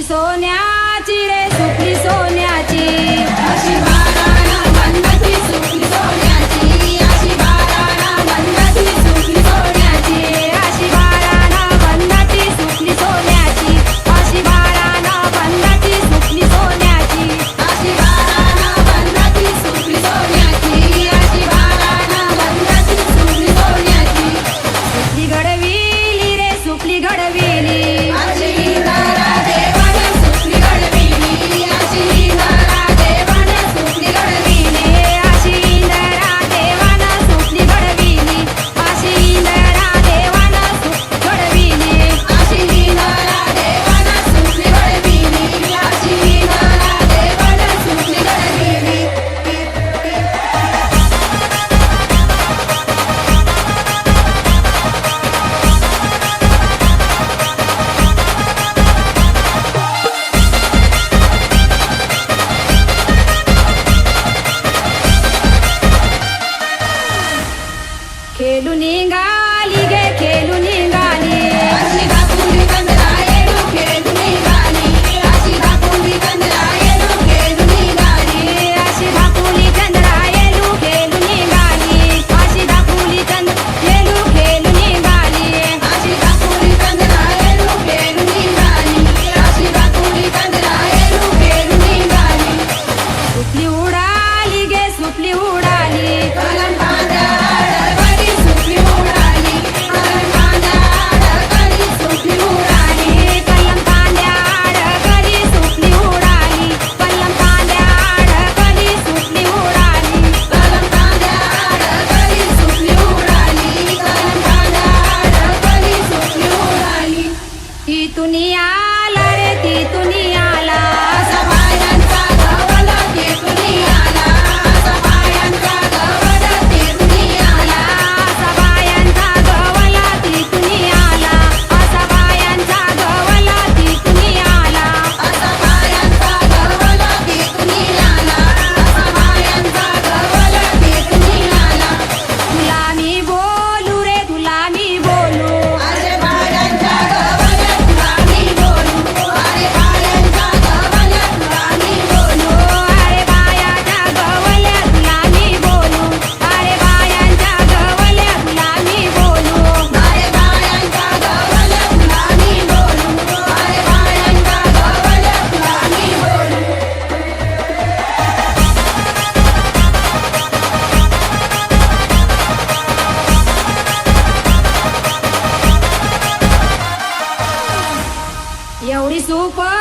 सोन्याची रे सुकली सोन्याची अशी बाराणा वंदाची सुकली सोन्याची अशी बाराणा वंदाची सुकली सोन्याची अशी बाराणा वंदाची सुकली सोन्याची अशी बाराणा वंदाची सुकली सोन्याची अशी बाराणा वंदाची सुकली सोन्याची अशी बाराणा वंदाची सुकली सोन्याची सुकली घडविली रे सुकली घडविली अशी इंद्रा देवाने सुकली घडविली अशी इंद्रा देवाने सुकली घडविली अशी इंद्रा देवानं सुकली घडविली अशी इंद्रा देवानं सुक घडविली अशी इंद्रा देवाने सुकली घडविली अशी इंद्रा देवाने सुकली घडविली खेळून निघाली गे खेळून निघाली अशी दाखवली कंदरा येडू खेळून निघाली अशी दाखवली कंदरा येडू खेळून निघाली अशी दाखवली चंद्रा येलू खेळून निघाली अशी दाखवली चंद्र येलू खेळून निघाली अशी दाखवली कंदरा येडू खेळून निघाली अशी दाखवली कंदरा येडू खेळून निघाली सुपली उडाली गे सुपली उडाली कलम कांदा अडकली सुकली उडाली कलम कांदा अडकली सुकली उडाली कलम कांद्याड कली सुपली उडाली कलम कांद्याड कली सुपली उडाली कलम कांदा अडकली सुकली उडाली कलम कांदा अडकली सुकली उडाली तिथून आला रे तिथून आला असा बायांचा गवला तिथून आला असा बायांचा गवला तिथून आला असा बायांचा गवला तिथून आला असा बायांचा गवला तिथून आला असा बायांचा गवला तिथून आला असा बायांचा गवला तिथून आला तुला मी बोलू रे तुला मी बोलू अरे बायांच्या गवला तुला मी बोलू अरे बायांच्या गवला तुला मी बोलू अरे बायाच्या गवल्या तुला मी बोलू अरे बायांच्या गवल्या तुला मी बोलू अरे बायांच्या गवला तुला मी बोलू अरे बायांच्या गवला तुला मी बोलू एवढी सुपर